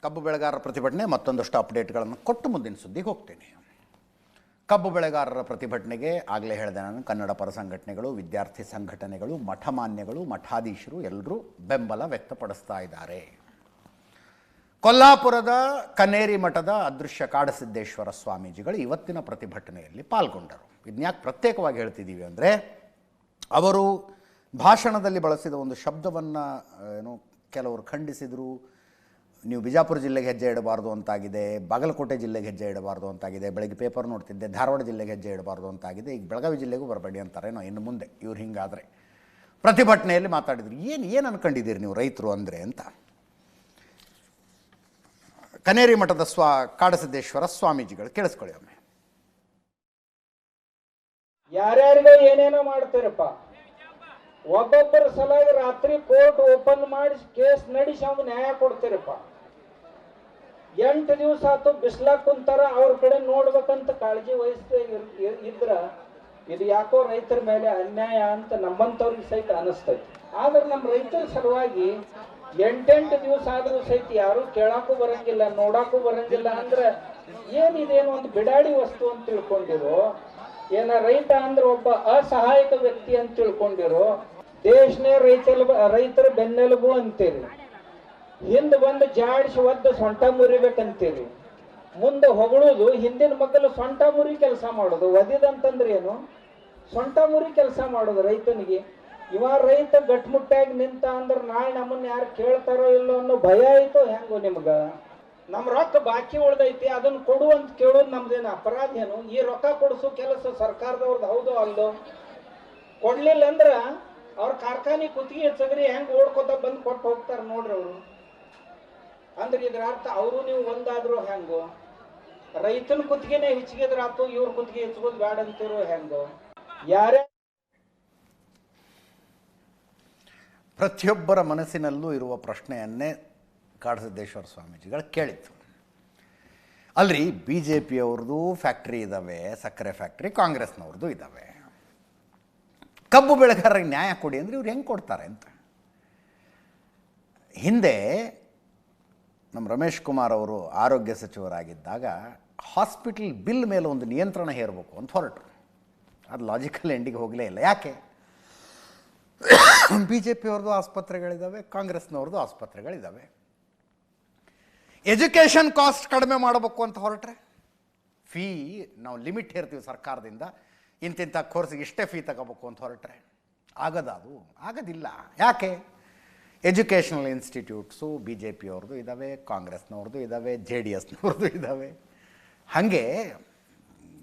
ಕಬ್ಬು ಬೆಳೆಗಾರರ ಪ್ರತಿಭಟನೆ ಮತ್ತೊಂದಷ್ಟು ಅಪ್ಡೇಟ್ಗಳನ್ನು ಕೊಟ್ಟು ಮುಂದಿನ ಸುದ್ದಿಗೆ ಹೋಗ್ತೇನೆ. ಕಬ್ಬು ಬೆಳೆಗಾರರ ಪ್ರತಿಭಟನೆಗೆ ಆಗಲೇ ಹೇಳಿದೆ ನಾನು, ಕನ್ನಡ ಪರ ಸಂಘಟನೆಗಳು, ವಿದ್ಯಾರ್ಥಿ ಸಂಘಟನೆಗಳು, ಮಠಮಾನ್ಯಗಳು, ಮಠಾಧೀಶರು ಎಲ್ಲರೂ ಬೆಂಬಲ ವ್ಯಕ್ತಪಡಿಸ್ತಾ ಇದ್ದಾರೆ. ಕೊಲ್ಲಾಪುರದ ಕನ್ನೇರಿ ಮಠದ ಅದೃಶ್ಯ ಕಾಡಸಿದ್ದೇಶ್ವರ ಸ್ವಾಮೀಜಿಗಳು ಇವತ್ತಿನ ಪ್ರತಿಭಟನೆಯಲ್ಲಿ ಪಾಲ್ಗೊಂಡರು. ಇದನ್ಯಾಕೆ ಪ್ರತ್ಯೇಕವಾಗಿ ಹೇಳ್ತಿದ್ದೀವಿ ಅಂದರೆ, ಅವರು ಭಾಷಣದಲ್ಲಿ ಬಳಸಿದ ಒಂದು ಶಬ್ದವನ್ನು ಕೆಲವರು ಖಂಡಿಸಿದರು. ನೀವು ಬಿಜಾಪುರ ಜಿಲ್ಲೆಗೆ ಹೆಜ್ಜೆ ಇಡಬಾರ್ದು ಅಂತಾಗಿದೆ, ಬಾಗಲಕೋಟೆ ಜಿಲ್ಲೆಗೆ ಹೆಜ್ಜೆ ಇಡಬಾರ್ದು ಅಂತಾಗಿದೆ, ಬೆಳಗ್ಗೆ ಪೇಪರ್ ನೋಡ್ತಿದ್ದೆ ಧಾರವಾಡ ಜಿಲ್ಲೆಗೆ ಹೆಜ್ಜೆ ಇಡಬಾರ್ದು ಅಂತಾಗಿದೆ, ಈಗ ಬೆಳಗಾವಿ ಜಿಲ್ಲೆಗೂ ಬರಬೇಡಿ ಅಂತಾರೇನೋ ಇನ್ನು ಮುಂದೆ ಇವ್ರು. ಹಿಂಗಾದರೆ ಪ್ರತಿಭಟನೆಯಲ್ಲಿ ಮಾತಾಡಿದ್ರು. ಏನು ಅನ್ಕೊಂಡಿದ್ದೀರಿ ನೀವು ರೈತರು ಅಂದರೆ ಅಂತ. ಕನ್ನೇರಿ ಮಠದ ಕಾಡಸಿದ್ದೇಶ್ವರ ಸ್ವಾಮೀಜಿಗಳು ಕೇಳಿಸ್ಕೊಳ್ಳಿ ಒಮ್ಮೆ. ಯಾರ್ಯಾರಿಗೋ ಏನೇನೋ ಮಾಡ್ತೀರಪ್ಪ, ಒಬ್ಬೊಬ್ಬರ ಸಲಾಗಿ ರಾತ್ರಿ ಕೋರ್ಟ್ ಓಪನ್ ಮಾಡಿ ಕೇಸ್ ನಡೆಸಿ ಅವ್ನು ನ್ಯಾಯ ಕೊಡ್ತೀರಪ್ಪ. 8 ದಿವಸ ಆತು ಬಿಸ್ಲಾಕ್ ಕುಂತಾರ, ಅವ್ರ ಕಡೆ ನೋಡ್ಬೇಕಂತ ಕಾಳಜಿ ವಹಿಸ್ತಾ ಇದ್ರ ಇದು ಯಾಕೋ ರೈತರ ಮೇಲೆ ಅನ್ಯಾಯ ಅಂತ ನಮ್ಮಂತವ್ರಿಗೆ ಸಹಿತ ಅನಿಸ್ತೈತಿ. ಆದ್ರೆ ನಮ್ಮ ರೈತರ ಸಲುವಾಗಿ 8 ದಿವಸ ಆದ್ರೂ ಸಹಿತ ಯಾರು ಕೇಳಾಕು ಬರಂಗಿಲ್ಲ, ನೋಡಾಕು ಬರಂಗಿಲ್ಲ ಅಂದ್ರೆ ಏನಿದೇನು ಒಂದು ಬಿಡಾಡಿ ವಸ್ತು ಅಂತ ತಿಳ್ಕೊಂಡಿರೋ, ಏನ ರೈತ ಅಂದ್ರೆ ಒಬ್ಬ ಅಸಹಾಯಕ ವ್ಯಕ್ತಿ ಅಂತ ತಿಳ್ಕೊಂಡಿರೋ, ದೇಶನೇ ರೈತರ ಬೆನ್ನೆಲುಬು ಅಂತೀರಿ, ಹಿಂದ್ ಬಂದು ಜಾಡಿಸಿ ಒದ್ದು ಸೊಂಟ ಮುರಿಬೇಕಂತೀರಿ, ಮುಂದೆ ಹೊಗಳೋದು ಹಿಂದಿನ ಮಕ್ಕಳು ಸೊಂಟ ಮುರಿ ಕೆಲಸ ಮಾಡೋದು. ಒದಿದಂತಂದ್ರೆ ಏನು? ಸೊಂಟ ಮುರಿ ಕೆಲಸ ಮಾಡೋದು ರೈತನಿಗೆ. ಇವ ರೈತ ಗಟ್ಮುಟ್ಟಾಗಿ ನಿಂತ ಅಂದ್ರೆ ನಾಳೆ ನಮ್ಮನ್ನ ಯಾರು ಕೇಳ್ತಾರೋ ಇಲ್ಲೋ ಅನ್ನೋ ಭಯ ಆಯ್ತು. ಹೆಂಗೋ ನಿಮ್ಗ ನಮ್ಮ ರೊಕ್ಕ ಬಾಕಿ ಉಳ್ದೈತಿ ಅದನ್ನ ಕೊಡು ಅಂತ ಕೇಳೋದು ನಮ್ದೇನು ಅಪರಾಧ ಏನು? ಈ ರೊಕ್ಕ ಕೊಡಿಸೋ ಕೆಲಸ ಸರ್ಕಾರದವ್ರದ್ದು ಹೌದೋ ಅಲ್ಲೋ? ಕೊಡ್ಲಿಲ್ಲ ಅಂದ್ರ ಅವ್ರ ಕಾರ್ಖಾನೆ ಕುತ್ತಿಗೆ ಹೆಚ್ಚಗ್ರಿ ಹೆಂಗ್ ಓಡ್ಕೋತ ಬಂದು ಕೊಟ್ಟು ಹೋಗ್ತಾರ ನೋಡ್ರಿ ಅವರು. ಅಂದ್ರೆ ಇದ್ರ ಅರ್ಥ ಅವರು ನೀವು ಒಂದಾದ್ರು ಹೆಂಗೋ? ರೈತನ ಕುತ್ತಿಗೆನೆ ಹೆಚ್ಚಿಗೆದ್ರಾತು, ಇವ್ರ ಕುತ್ತಿಗೆ ಹೆಚ್ಚಗೋದು ಬ್ಯಾಡ ಅಂತಿರೋ ಹೆಂಗೋ? ಯಾರೇ ಪ್ರತಿಯೊಬ್ಬರ ಮನಸ್ಸಿನಲ್ಲೂ ಇರುವ ಪ್ರಶ್ನೆಯನ್ನೇ ಕಾಡಸಿದ್ದೇಶ್ವರ ಸ್ವಾಮೀಜಿಗಳು ಕೇಳಿತ್ತು. ಅಲ್ರಿ, BJP-ಅವ್ರದ್ದು ಫ್ಯಾಕ್ಟ್ರಿ ಇದ್ದಾವೆ, ಸಕ್ಕರೆ ಫ್ಯಾಕ್ಟ್ರಿ, ಕಾಂಗ್ರೆಸ್ನವ್ರದ್ದು ಇದ್ದಾವೆ. ಕಬ್ಬು ಬೆಳೆಗಾರರಿಗೆ ನ್ಯಾಯ ಕೊಡಿ ಅಂದರೆ ಇವ್ರು ಹೆಂಗೆ ಕೊಡ್ತಾರೆ ಅಂತ. ಹಿಂದೆ ನಮ್ಮ ರಮೇಶ್ ಕುಮಾರ್ ಅವರು ಆರೋಗ್ಯ ಸಚಿವರಾಗಿದ್ದಾಗ ಹಾಸ್ಪಿಟಲ್ ಬಿಲ್ ಮೇಲೆ ಒಂದು ನಿಯಂತ್ರಣ ಹೇರಬೇಕು ಅಂತ ಹೊರಟರು. ಅದು ಲಾಜಿಕಲ್ ಎಂಡಿಗೆ ಹೋಗಲೇ ಇಲ್ಲ. ಯಾಕೆ? BJP-ಅವ್ರದ್ದು ಆಸ್ಪತ್ರೆಗಳಿದ್ದಾವೆ, ಕಾಂಗ್ರೆಸ್ನವ್ರದ್ದು ಆಸ್ಪತ್ರೆಗಳಿದ್ದಾವೆ. ಎಜುಕೇಷನ್ ಕಾಸ್ಟ್ ಕಡಿಮೆ ಮಾಡಬೇಕು ಅಂತ ಹೊರಟ್ರೆ ಫೀ ನಾವು ಲಿಮಿಟ್ ಹೇರ್ತೀವಿ ಸರ್ಕಾರದಿಂದ, ಇಂತಿಂಥ ಕೋರ್ಸಿಗೆ ಇಷ್ಟೇ ಫೀ ತಗೋಬೇಕು ಅಂತ ಹೊರಟ್ರೆ ಅದು ಆಗೋದಿಲ್ಲ. ಯಾಕೆ? ಎಜುಕೇಷನಲ್ ಇನ್ಸ್ಟಿಟ್ಯೂಟ್ಸು BJP-ಅವ್ರದ್ದು ಇದ್ದಾವೆ, ಕಾಂಗ್ರೆಸ್ನವ್ರದ್ದು ಇದ್ದಾವೆ, JDS-ನವ್ರದ್ದು ಇದ್ದಾವೆ. ಹಾಗೆ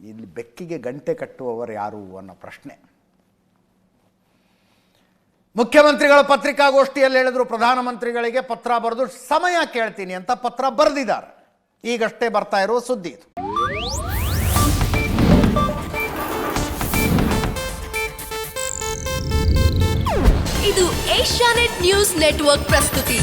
ಇಲ್ಲಿ ಬೆಕ್ಕಿಗೆ ಗಂಟೆ ಕಟ್ಟುವವರು ಯಾರು ಅನ್ನೋ ಪ್ರಶ್ನೆ. ಮುಖ್ಯಮಂತ್ರಿಗಳ ಪತ್ರಿಕಾಗೋಷ್ಠಿಯಲ್ಲಿ ಹೇಳಿದ್ರು, ಪ್ರಧಾನಮಂತ್ರಿಗಳಿಗೆ ಪತ್ರ ಬರೆದು ಸಮಯ ಕೇಳ್ತೀನಿ ಅಂತ ಪತ್ರ ಬರೆದಿದ್ದಾರೆ. ಈಗಷ್ಟೇ ಬರ್ತಾ ಇರೋ ಸುದ್ದಿ ಇದು. ಇದು ಏಷ್ಯಾನೆಟ್ ನ್ಯೂಸ್ ನೆಟ್ವರ್ಕ್ ಪ್ರಸ್ತುತಿ.